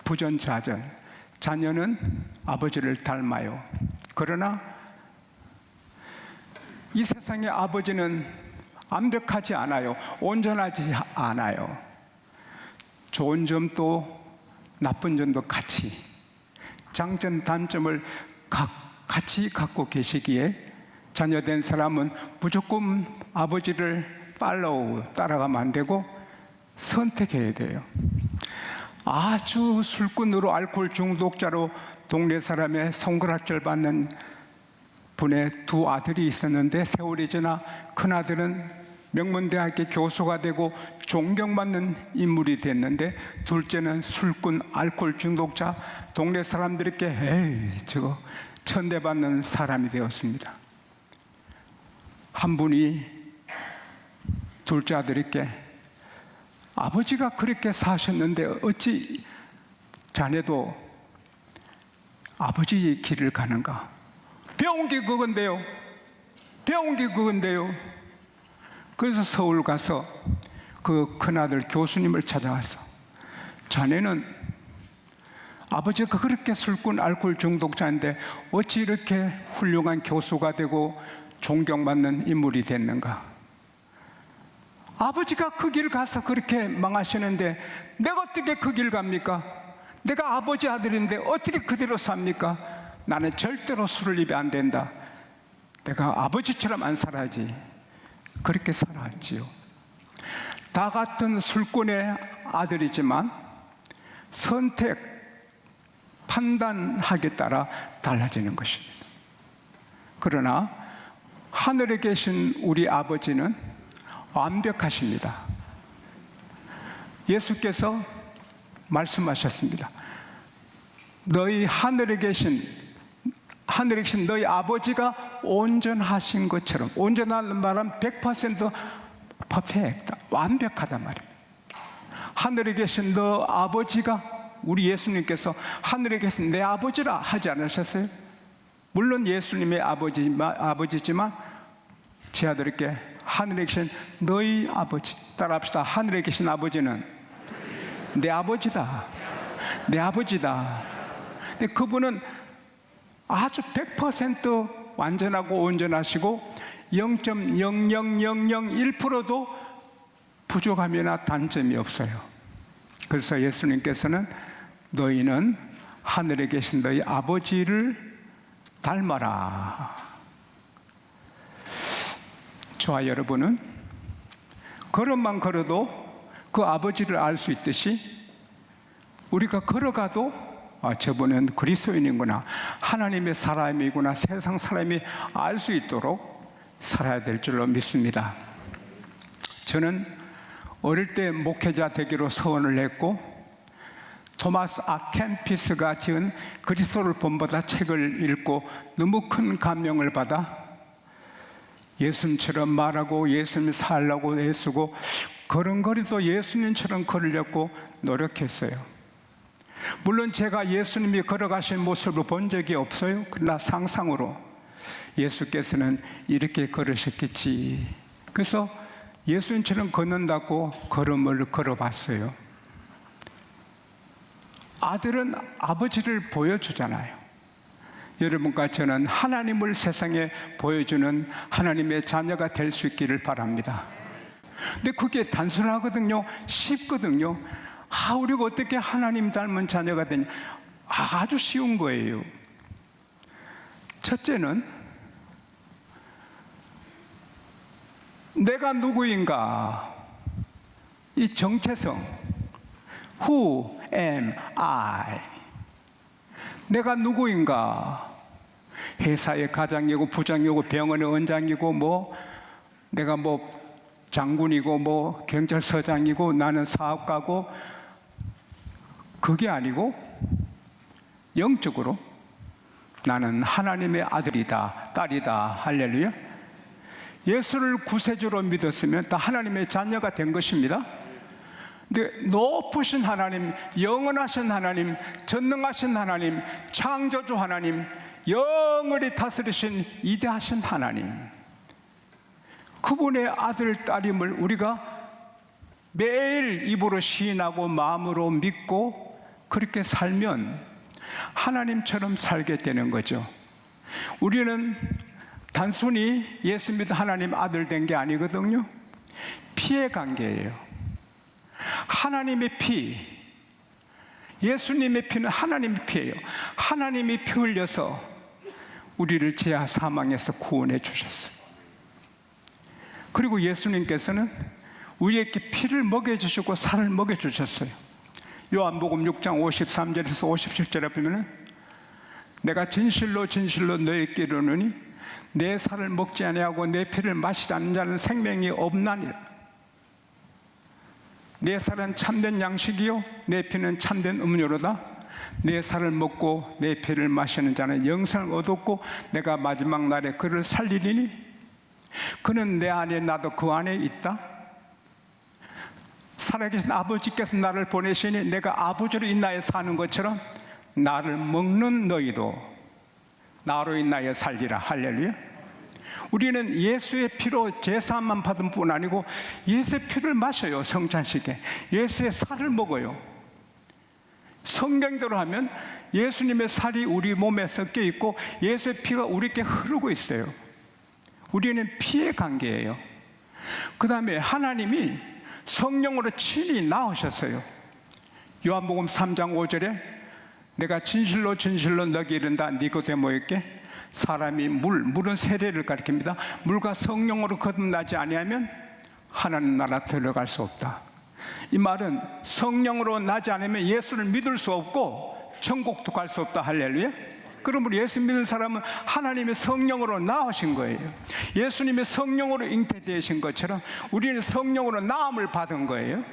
부전자전. 자녀는 아버지를 닮아요. 그러나 이 세상의 아버지는 완벽하지 않아요. 온전하지 않아요. 좋은 점도 나쁜 점도 같이, 장점, 단점을 같이 갖고 계시기에 자녀된 사람은 무조건 아버지를 따라가면 안 되고 선택해야 돼요. 아주 술꾼으로 알코올 중독자로 동네 사람의 손가락질 받는 분의 두 아들이 있었는데, 세월이 지나 큰아들은 명문대학의 교수가 되고 존경받는 인물이 됐는데, 둘째는 술꾼 알코올 중독자, 동네 사람들에게 에이 저거 천대받는 사람이 되었습니다. 한 분이 둘째 아들에게 아버지가 그렇게 사셨는데 어찌 자네도 아버지의 길을 가는가? 배운 게 그건데요. 배운 게 그건데요. 그래서 서울 가서 그 큰아들 교수님을 찾아가서, 자네는 아버지가 그렇게 술꾼 알코올 중독자인데 어찌 이렇게 훌륭한 교수가 되고 존경받는 인물이 됐는가? 아버지가 그 길 가서 그렇게 망하시는데 내가 어떻게 그 길 갑니까? 내가 아버지 아들인데 어떻게 그대로 삽니까? 나는 절대로 술을 입에 안 된다. 내가 아버지처럼 안 살아야지. 그렇게 살아왔지요. 다 같은 술꾼의 아들이지만 선택, 판단하기에 따라 달라지는 것입니다. 그러나 하늘에 계신 우리 아버지는 완벽하십니다. 예수께서 말씀하셨습니다. 너희 하늘에 계신 너희 아버지가 온전하신 것처럼, 온전한 말은 100% 퍼펙트, 완벽하단 말입니다. 하늘에 계신 너 아버지가, 우리 예수님께서 하늘에 계신 내 아버지라 하지 않으셨어요? 물론 예수님의 아버지지만 제 아들에게 하늘에 계신 너희 아버지, 따라합시다. 하늘에 계신 아버지는 내 아버지다. 내 아버지다. 근데 그분은 아주 100% 완전하고 온전하시고 0.00001%도 부족함이나 단점이 없어요. 그래서 예수님께서는 너희는 하늘에 계신 너희 아버지를 닮아라. 저와 여러분은 걸음만 걸어도 그 아버지를 알 수 있듯이, 우리가 걸어가도 저분은 그리스도인이구나, 하나님의 사람이구나, 세상 사람이 알 수 있도록 살아야 될 줄로 믿습니다. 저는 어릴 때 목회자 되기로 소원을 했고, 토마스 아 캠피스가 지은 그리스도를 본보다 책을 읽고 너무 큰 감명을 받아 예수님처럼 말하고 예수님 살라고 애쓰고 걸음걸이도 예수님처럼 걸으려고 노력했어요. 물론 제가 예수님이 걸어가신 모습을 본 적이 없어요. 그러나 상상으로 예수께서는 이렇게 걸으셨겠지. 그래서 예수님처럼 걷는다고 걸음을 걸어봤어요. 아들은 아버지를 보여주잖아요. 여러분과 저는 하나님을 세상에 보여주는 하나님의 자녀가 될 수 있기를 바랍니다. 근데 그게 단순하거든요. 쉽거든요. 우리가 어떻게 하나님 닮은 자녀가 되냐? 아주 쉬운 거예요. 첫째는 내가 누구인가, 이 정체성, Who am I? 내가 누구인가? 회사의 과장이고 부장이고 병원의 원장이고 내가 장군이고 경찰서장이고 나는 사업가고, 그게 아니고 영적으로 나는 하나님의 아들이다, 딸이다. 할렐루야. 예수를 구세주로 믿었으면 다 하나님의 자녀가 된 것입니다. 근데 높으신 하나님, 영원하신 하나님, 전능하신 하나님, 창조주 하나님, 영원히 다스리신 위대하신 하나님, 그분의 아들, 딸임을 우리가 매일 입으로 시인하고 마음으로 믿고 그렇게 살면 하나님처럼 살게 되는 거죠. 우리는 단순히 예수 믿어 하나님 아들 된 게 아니거든요. 피의 관계예요. 하나님의 피, 예수님의 피는 하나님의 피예요. 하나님이 피 흘려서 우리를 죄와 사망에서 구원해 주셨어요. 그리고 예수님께서는 우리에게 피를 먹여주시고 살을 먹여주셨어요. 요한복음 6장 53절에서 57절에 보면은 내가 진실로 진실로 너희에게 이르노니 내 살을 먹지 아니하고 내 피를 마시지 않는 자는 생명이 없나니라. 내 살은 참된 양식이요 내 피는 참된 음료로다. 내 살을 먹고 내 피를 마시는 자는 영생을 얻었고 내가 마지막 날에 그를 살리리니 그는 내 안에 나도 그 안에 있다. 살아계신 아버지께서 나를 보내시니 내가 아버지로 인하여 사는 것처럼 나를 먹는 너희도 나로 인하여 살리라. 할렐루야. 우리는 예수의 피로 제사만 받은 뿐 아니고 예수의 피를 마셔요. 성찬식에 예수의 살을 먹어요. 성경대로 하면 예수님의 살이 우리 몸에 섞여 있고 예수의 피가 우리께 흐르고 있어요. 우리는 피의 관계예요. 그 다음에 하나님이 성령으로 친히 나오셨어요. 요한복음 3장 5절에 내가 진실로 진실로 너에게 이른다 니고데모에게 사람이 물은 세례를 가리킵니다. 물과 성령으로 거듭나지 아니하면 하나님 나라 들어갈 수 없다. 이 말은 성령으로 나지 않으면 예수를 믿을 수 없고 천국도 갈 수 없다. 할렐루야. 그러므로 예수 믿는 사람은 하나님의 성령으로 나오신 거예요. 예수님의 성령으로 잉태되신 것처럼 우리는 성령으로 나음을 받은 거예요.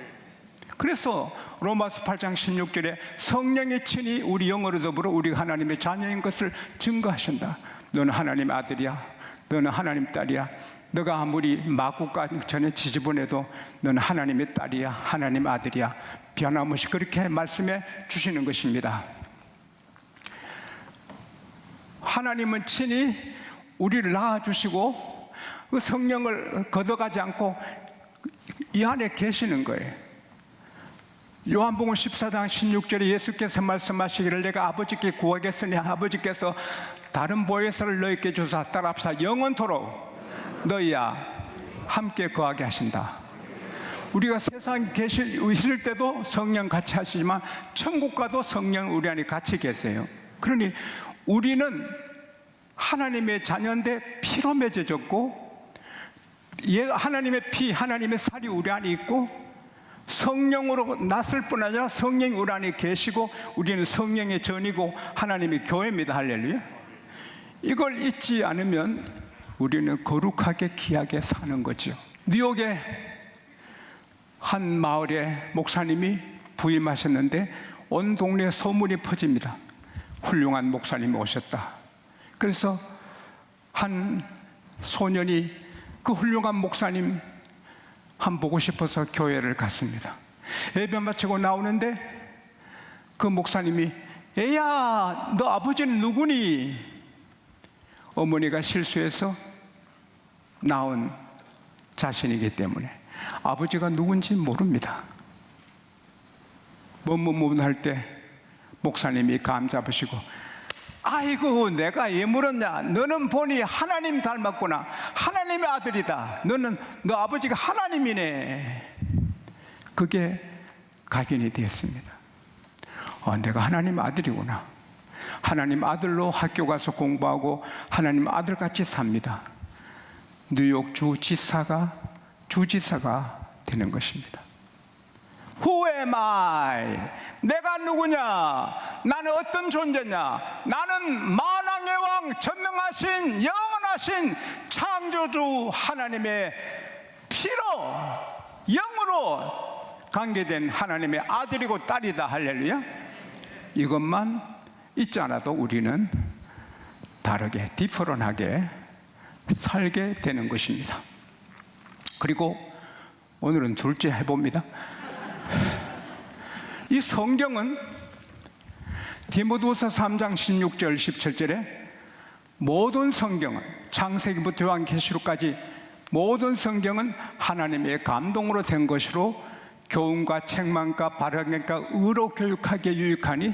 그래서 로마서 8장 16절에 성령의 친히 우리 영으로 더불어 우리가 하나님의 자녀인 것을 증거하신다. 너는 하나님의 아들이야. 너는 하나님 딸이야. 너가 아무리 마구가 전에 지지분해도 너는 하나님의 딸이야. 하나님 아들이야. 변함없이 그렇게 말씀해 주시는 것입니다. 하나님은 친히 우리를 낳아주시고 그 성령을 걷어가지 않고 이 안에 계시는 거예요. 요한복음 14장 16절에 예수께서 말씀하시기를 내가 아버지께 구하겠으니 아버지께서 다른 보혜사를 너희에게 주사 따라합시다. 영원토록 너희와 함께 거하게 하신다. 우리가 세상에 있을 때도 성령 같이 하시지만 천국 가도 성령 우리 안에 같이 계세요. 그러니 우리는 하나님의 자녀인데 피로 맺어졌고 하나님의 피, 하나님의 살이 우리 안에 있고 성령으로 났을 뿐 아니라 성령이 우리 안에 계시고 우리는 성령의 전이고 하나님의 교회입니다. 할렐루야. 이걸 잊지 않으면 우리는 거룩하게 귀하게 사는 거죠. 뉴욕의 한 마을에 목사님이 부임하셨는데 온 동네에 소문이 퍼집니다. 훌륭한 목사님이 오셨다. 그래서 한 소년이 그 훌륭한 목사님 한 보고 싶어서 교회를 갔습니다. 예배 마치고 나오는데 그 목사님이 애야 너 아버지는 누구니? 어머니가 실수해서 낳은 자신이기 때문에 아버지가 누군지 모릅니다. 할 때 목사님이 감 잡으시고 아이고 내가 왜 물었냐. 너는 보니 하나님 닮았구나. 하나님의 아들이다. 너 아버지가 하나님이네. 그게 각인이 되었습니다. 내가 하나님 아들이구나. 하나님 아들로 학교 가서 공부하고 하나님 아들같이 삽니다. 뉴욕 주지사가 되는 것입니다. Who am I? 내가 누구냐? 나는 어떤 존재냐? 나는 만왕의 왕, 전능하신 영원하신 창조주 하나님의 피로 영으로 관계된 하나님의 아들이고 딸이다. 할렐루야. 이것만 잊지 않아도 우리는 다르게 디퍼런하게 살게 되는 것입니다. 그리고 오늘은 둘째 해봅니다. 이 성경은 디모데후서 3장 16절 17절에 모든 성경은 창세기부터 요한계시록까지 모든 성경은 하나님의 감동으로 된 것으로 교훈과 책망과 바르게과 의로 교육하기에 유익하니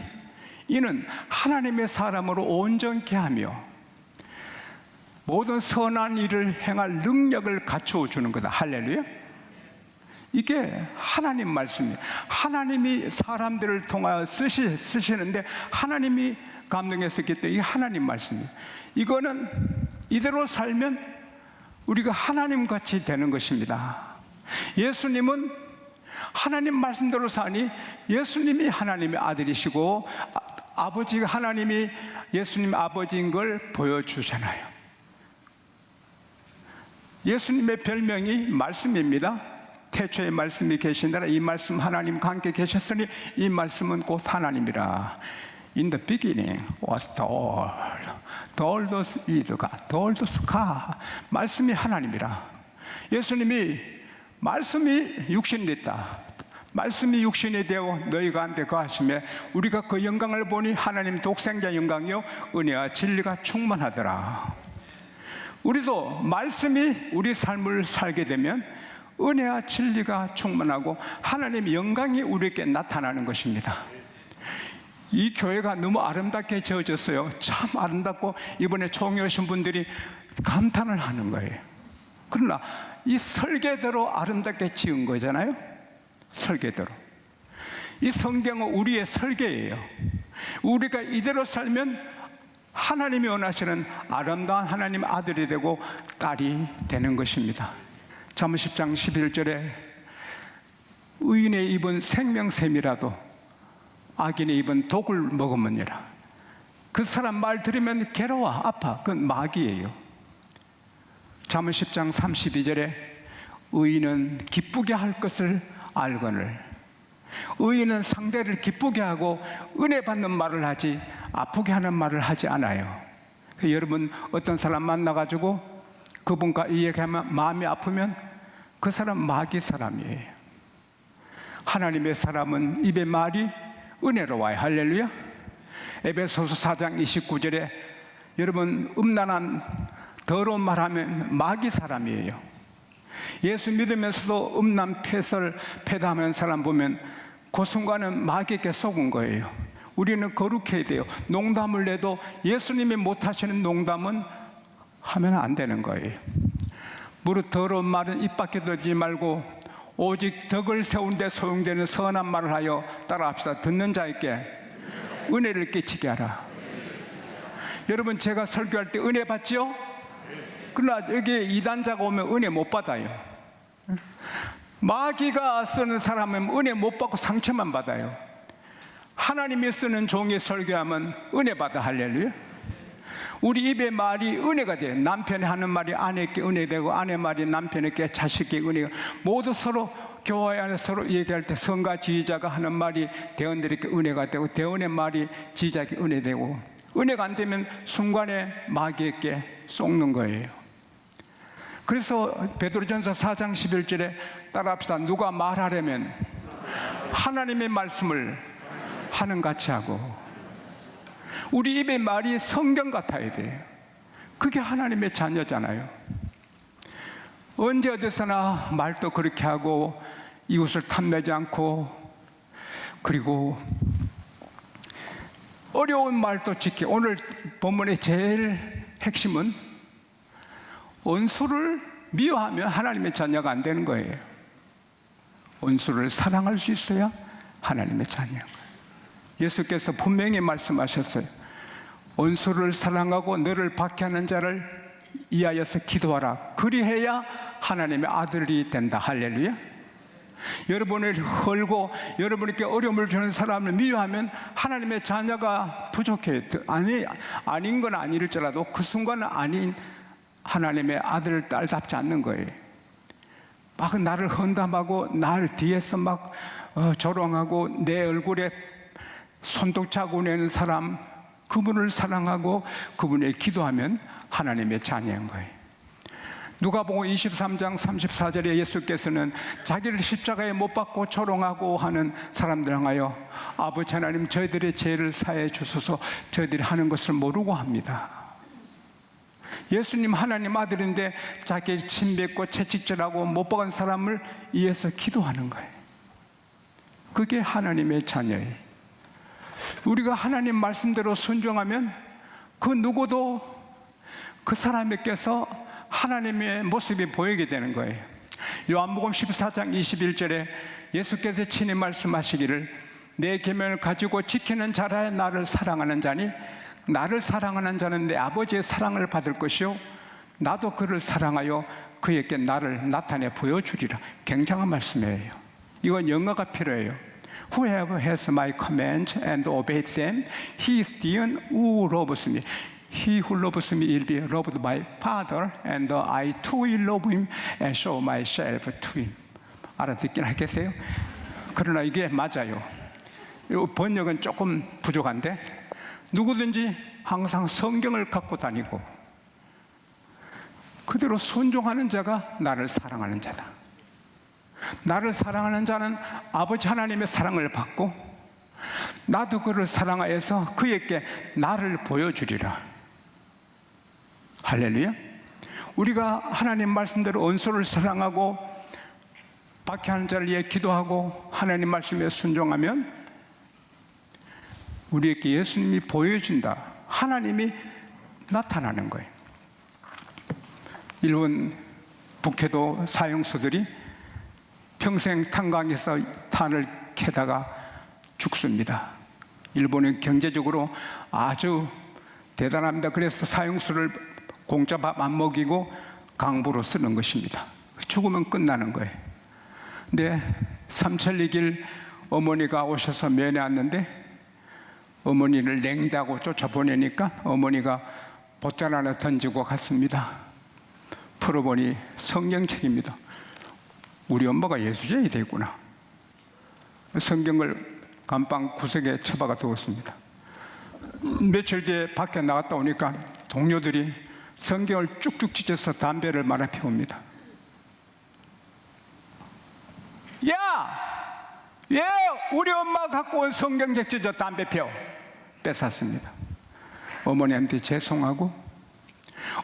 이는 하나님의 사람으로 온전케 하며 모든 선한 일을 행할 능력을 갖추어 주는 거다. 할렐루야. 이게 하나님 말씀이에요. 하나님이 사람들을 통하여 쓰시는데 하나님이 감동했었기 때문에 이게 하나님 말씀이에요. 이거는 이대로 살면 우리가 하나님같이 되는 것입니다. 예수님은 하나님 말씀대로 사니 예수님이 하나님의 아들이시고 아버지가 하나님이 예수님 아버지인 걸 보여주잖아요. 예수님의 별명이 말씀입니다. 태초에 말씀이 계신다라 이 말씀 하나님과 함께 계셨으니 이 말씀은 곧 하나님이라. In the beginning was the Word. The Word was with God. The Word was God. 말씀이 하나님이라. 예수님이 말씀이 육신이 됐다. 말씀이 육신이 되어 너희가 한테 거하시며 우리가 그 영광을 보니 하나님 독생자 영광이요 은혜와 진리가 충만하더라. 우리도 말씀이 우리 삶을 살게 되면 은혜와 진리가 충만하고 하나님의 영광이 우리에게 나타나는 것입니다. 이 교회가 너무 아름답게 지어졌어요. 참 아름답고 이번에 총회 오신 분들이 감탄을 하는 거예요. 그러나 이 설계대로 아름답게 지은 거잖아요. 설계대로. 이 성경은 우리의 설계예요. 우리가 이대로 살면 하나님이 원하시는 아름다운 하나님 아들이 되고 딸이 되는 것입니다. 잠언 10장 11절에 의인의 입은 생명샘이라도 악인의 입은 독을 먹으느니라. 그 사람 말 들으면 괴로워 아파. 그건 마귀예요. 잠언 10장 32절에 의인은 기쁘게 할 것을 알거늘 의인은 상대를 기쁘게 하고 은혜 받는 말을 하지 아프게 하는 말을 하지 않아요. 여러분 어떤 사람 만나가지고 그분과 이야기하면 마음이 아프면 그 사람 마귀 사람이에요. 하나님의 사람은 입의 말이 은혜로워요. 할렐루야. 에베소서 4장 29절에 여러분 음란한 더러운 말하면 마귀 사람이에요. 예수 믿으면서도 음란 패설 패담하는 사람 보면 그 순간은 마귀에게 속은 거예요. 우리는 거룩해야 돼요. 농담을 내도 예수님이 못하시는 농담은 하면 안 되는 거예요. 무릇 더러운 말은 입 밖에 들지 말고 오직 덕을 세우는데 소용되는 선한 말을 하여 따라합시다. 듣는 자에게 은혜를 끼치게 하라. 여러분 제가 설교할 때 은혜 받지요? 그러나 여기 이단자가 오면 은혜 못 받아요. 마귀가 쓰는 사람은 은혜 못 받고 상처만 받아요. 하나님이 쓰는 종이 설교하면 은혜 받아. 할렐루야. 우리 입의 말이 은혜가 돼요. 남편이 하는 말이 아내에게 은혜되고 아내 말이 남편에게 자식에게 은혜가 모두 서로 교회 안에 서로 얘기할 때 성가 지휘자가 하는 말이 대원들에게 은혜가 되고 대원의 말이 지휘자에게 은혜되고 은혜가 안 되면 순간에 마귀에게 쏟는 거예요. 그래서 베드로전서 4장 11절에 따라합시다. 누가 말하려면 하나님의 말씀을 하는 같이 하고 우리 입의 말이 성경 같아야 돼요. 그게 하나님의 자녀잖아요. 언제 어디서나 말도 그렇게 하고 이웃을 탐내지 않고 그리고 어려운 말도 지키고 오늘 본문의 제일 핵심은 원수를 미워하면 하나님의 자녀가 안 되는 거예요. 원수를 사랑할 수 있어야 하나님의 자녀인 거예요. 예수께서 분명히 말씀하셨어요. 원수를 사랑하고 너를 박해하는 자를 위하여서 기도하라. 그리해야 하나님의 아들이 된다. 할렐루야. 여러분을 헐고 여러분에게 어려움을 주는 사람을 미워하면 하나님의 자녀가 부족해요. 아닌 건 아닐지라도 그 순간은 아닌 하나님의 아들, 딸답지 않는 거예요. 막 나를 헌담하고 날 뒤에서 막 조롱하고 내 얼굴에 손톱자국 내는 사람, 그분을 사랑하고 그분에 기도하면 하나님의 자녀인 거예요. 누가복음 23장 34절에 예수께서는 자기를 십자가에 못 박고 조롱하고 하는 사람들 향하여 아버지 하나님 저희들의 죄를 사해 주소서 저희들이 하는 것을 모르고 합니다. 예수님 하나님 아들인데 자기 침뱉고 채찍질하고 못 박은 사람을 위해서 기도하는 거예요. 그게 하나님의 자녀예요. 우리가 하나님 말씀대로 순종하면 그 누구도 그 사람에게서 하나님의 모습이 보이게 되는 거예요. 요한복음 14장 21절에 예수께서 친히 말씀하시기를 내 계명을 가지고 지키는 자라야 나를 사랑하는 자니 나를 사랑하는 자는 내 아버지의 사랑을 받을 것이요 나도 그를 사랑하여 그에게 나를 나타내 보여주리라. 굉장한 말씀이에요. 이건 영어가 필요해요. Whoever has my commands and obeys them, he is the one who loves me. He who loves me will be loved by Father, and I too will love him and show myself to him. 알아듣긴 하겠어요? 그러나 이게 맞아요. 번역은 조금 부족한데 누구든지 항상 성경을 갖고 다니고 그대로 순종하는 자가 나를 사랑하는 자다. 나를 사랑하는 자는 아버지 하나님의 사랑을 받고 나도 그를 사랑하여서 그에게 나를 보여주리라. 할렐루야. 우리가 하나님 말씀대로 언소를 사랑하고 박해하는 자를 위해 기도하고 하나님 말씀에 순종하면 우리에게 예수님이 보여준다. 하나님이 나타나는 거예요. 일본 북해도 사형수들이 평생 탄광에서 탄을 캐다가 죽습니다. 일본은 경제적으로 아주 대단합니다. 그래서 사형수를 공짜 밥 안 먹이고 강부로 쓰는 것입니다. 죽으면 끝나는 거예요. 근데 삼천리길 어머니가 오셔서 면회 왔는데 어머니를 냉다고 쫓아보내니까 어머니가 봇잔 하나 던지고 갔습니다. 풀어보니 성경책입니다. 우리 엄마가 예수쟁이 됐구나. 성경을 감방 구석에 처박아 두었습니다. 며칠 뒤에 밖에 나갔다 오니까 동료들이 성경을 쭉쭉 찢어서 담배를 말아 피웁니다. 야! 왜 우리 엄마 갖고 온 성경책 찢어 담배 피워? 뺏었습니다. 어머니한테 죄송하고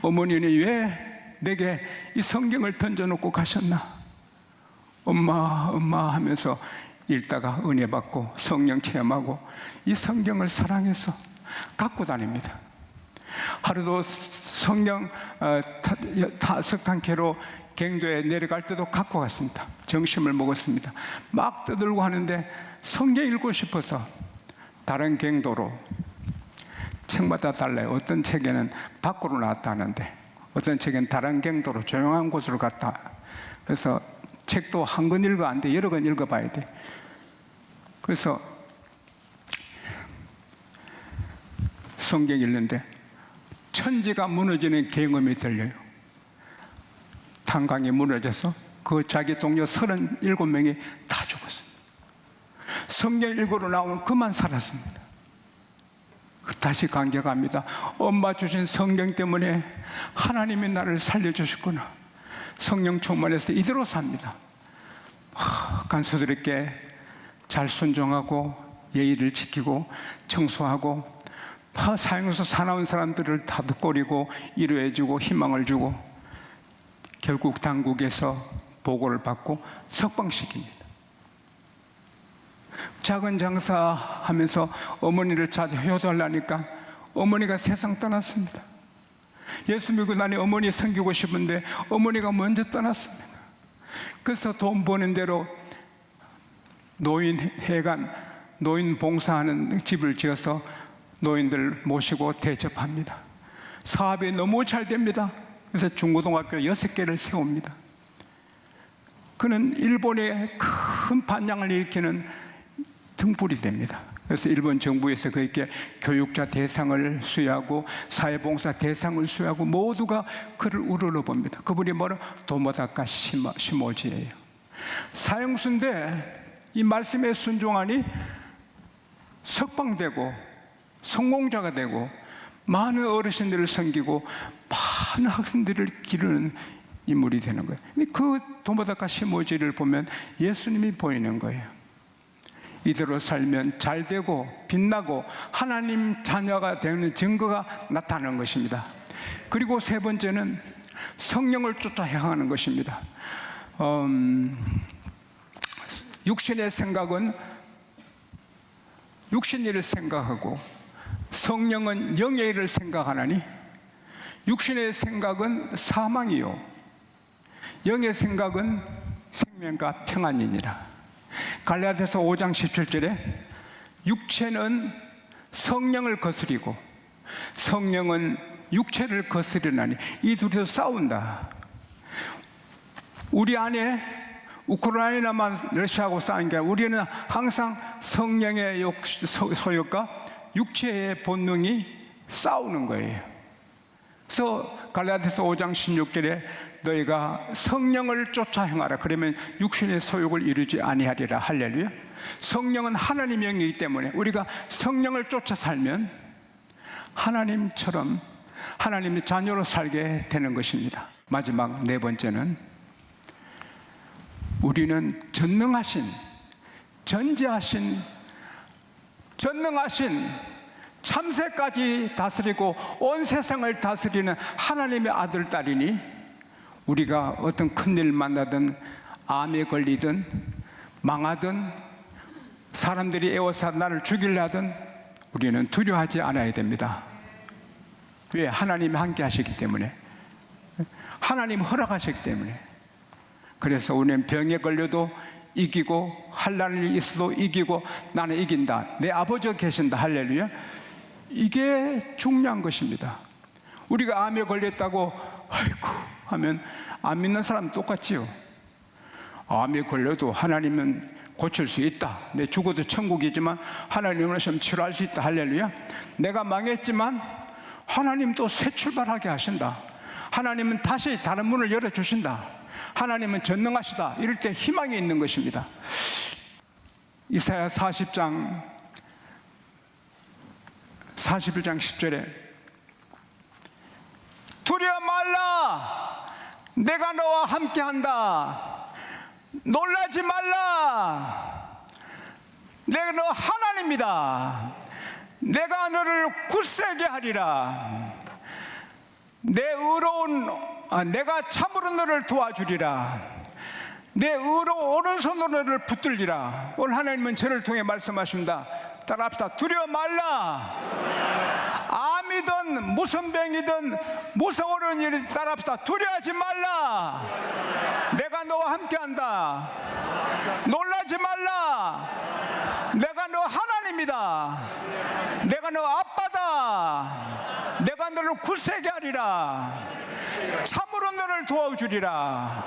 어머니는 왜 내게 이 성경을 던져놓고 가셨나? 엄마 하면서 읽다가 은혜 받고 성령 체험하고 이 성경을 사랑해서 갖고 다닙니다. 하루도 성경 석탄캐로 갱도에 내려갈 때도 갖고 갔습니다. 점심을 먹었습니다. 막 떠들고 하는데 성경 읽고 싶어서 다른 갱도로 책마다 달라요. 어떤 책에는 밖으로 나왔다 하는데 어떤 책은 다른 갱도로 조용한 곳으로 갔다. 그래서 책도 한 권 읽어 안 돼. 여러 권 읽어봐야 돼. 그래서 성경 읽는데 천지가 무너지는 경험이 들려요. 탄광이 무너져서 그 자기 동료 37명이 다 죽었습니다. 성경 읽으러 나오면 그만 살았습니다. 다시 감격합니다. 엄마 주신 성경 때문에 하나님이 나를 살려주셨구나. 성령 충만해서 이대로 삽니다. 간수들에게 잘 순종하고 예의를 지키고 청소하고 사형에서 사나운 사람들을 다독거리고 위로해주고 희망을 주고 결국 당국에서 보고를 받고 석방시킵니다. 작은 장사하면서 어머니를 찾아 효도하려니까 어머니가 세상 떠났습니다. 예수 믿고 나니 어머니 섬기고 싶은데 어머니가 먼저 떠났습니다. 그래서 돈 버는 대로 노인회관, 노인 봉사하는 집을 지어서 노인들 모시고 대접합니다. 사업이 너무 잘 됩니다. 그래서 중고등학교 6개를 세웁니다. 그는 일본에 큰 반향을 일으키는 등불이 됩니다. 그래서 일본 정부에서 그에게 교육자 대상을 수여하고 사회봉사 대상을 수여하고 모두가 그를 우러러봅니다. 그분이 뭐라? 도모다카 시모지예요. 사형수인데 이 말씀에 순종하니 석방되고 성공자가 되고 많은 어르신들을 섬기고 많은 학생들을 기르는 인물이 되는 거예요. 그 도모다카 시모지를 보면 예수님이 보이는 거예요. 이대로 살면 잘되고 빛나고 하나님 자녀가 되는 증거가 나타나는 것입니다. 그리고 세 번째는 성령을 쫓아 향하는 것입니다. 육신의 생각은 육신 일을 생각하고 성령은 영의 일을 생각하나니 육신의 생각은 사망이요 영의 생각은 생명과 평안이니라. 갈라디아서 5장 17절에 육체는 성령을 거스리고 성령은 육체를 거스리나니 이 둘이서 싸운다. 우리 안에 우크라이나만 러시아하고 싸우는 게 아니라 우리는 항상 성령의 소욕과 육체의 본능이 싸우는 거예요. 그래서 갈라디아서 5장 16절에 너희가 성령을 쫓아 행하라. 그러면 육신의 소욕을 이루지 아니하리라. 할렐루야. 성령은 하나님의 영이기 때문에 우리가 성령을 쫓아 살면 하나님처럼 하나님의 자녀로 살게 되는 것입니다. 마지막 네 번째는 우리는 전능하신 참새까지 다스리고 온 세상을 다스리는 하나님의 아들, 딸이니 우리가 어떤 큰일 만나든 암에 걸리든 망하든 사람들이 애워서 나를 죽이려 하든 우리는 두려워하지 않아야 됩니다. 왜? 하나님이 함께 하시기 때문에, 하나님 허락하시기 때문에. 그래서 우리는 병에 걸려도 이기고 환난이 있어도 이기고 나는 이긴다. 내 아버지가 계신다. 할렐루야. 이게 중요한 것입니다. 우리가 암에 걸렸다고 아이고 하면 안 믿는 사람은 똑같지요. 암에 걸려도 하나님은 고칠 수 있다. 내 죽어도 천국이지만 하나님은 오시면 치료할 수 있다. 할렐루야. 내가 망했지만 하나님도 새 출발하게 하신다. 하나님은 다시 다른 문을 열어주신다. 하나님은 전능하시다. 이럴 때 희망이 있는 것입니다. 이사야 41장 10절에 두려워 말라. 내가 너와 함께한다. 놀라지 말라. 내가 너 하나님이다. 내가 너를 굳세게 하리라. 내가 참으로 너를 도와주리라. 내 의로 오른손으로 너를 붙들리라. 오늘 하나님은 저를 통해 말씀하십니다. 따라합시다. 두려워 말라. 암이든 무슨 병이든 무서운 일이 따라합시다. 두려워하지 말라. 내가 너와 함께한다. 놀라지 말라. 내가 너 하나님이다. 내가 너 아빠다. 내가 너를 굳세게 하리라. 참으로 너를 도와주리라.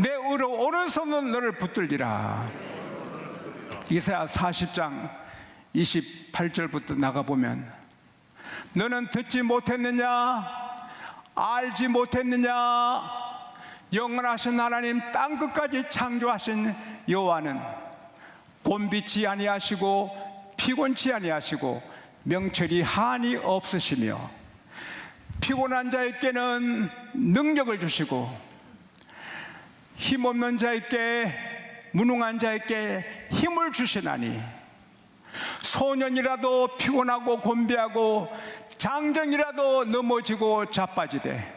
내 의로 오른손으로 너를 붙들리라. 이사야 40장 28절부터 나가보면 너는 듣지 못했느냐? 알지 못했느냐? 영원하신 하나님 땅끝까지 창조하신 여호와는 곤비치 아니하시고 피곤치 아니하시고 명철이 한이 없으시며 피곤한 자에게는 능력을 주시고 힘없는 자에게 무능한 자에게 힘을 주시나니 소년이라도 피곤하고 곤비하고 장정이라도 넘어지고 자빠지되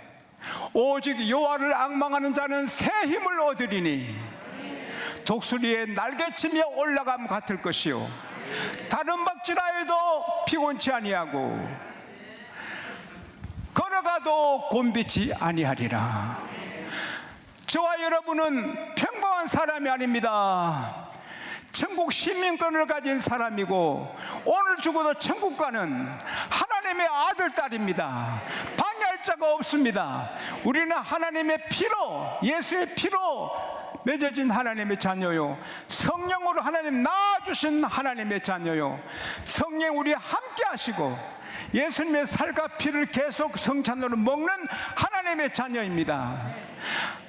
오직 여호와를 앙망하는 자는 새 힘을 얻으리니 독수리의 날개치며 올라감 같을 것이요 다른 박질하여도 피곤치 아니하고 걸어가도 곤비치 아니하리라. 저와 여러분은 평범한 사람이 아닙니다. 천국 시민권을 가진 사람이고 오늘 죽어도 천국 가는 하나님의 아들, 딸입니다. 방해할 자가 없습니다. 우리는 하나님의 피로, 예수의 피로 맺어진 하나님의 자녀요, 성령으로 하나님 낳아주신 하나님의 자녀요, 성령 우리 함께 하시고 예수님의 살과 피를 계속 성찬으로 먹는 하나님의 자녀입니다.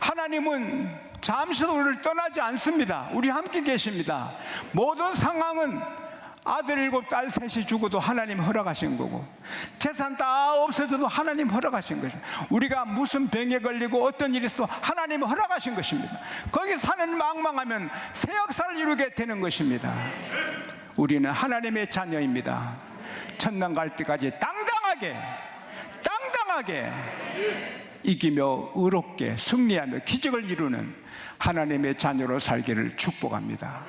하나님은 잠시도 우리를 떠나지 않습니다. 우리 함께 계십니다. 모든 상황은 아들 7, 딸 3이 죽어도 하나님 허락하신 거고 재산 다 없어져도 하나님 허락하신 것입니다. 우리가 무슨 병에 걸리고 어떤 일이 있어도 하나님 허락하신 것입니다. 거기서 하나님 망망하면 새 역사를 이루게 되는 것입니다. 우리는 하나님의 자녀입니다. 천당 갈 때까지 당당하게 이기며 의롭게 승리하며 기적을 이루는 하나님의 자녀로 살기를 축복합니다.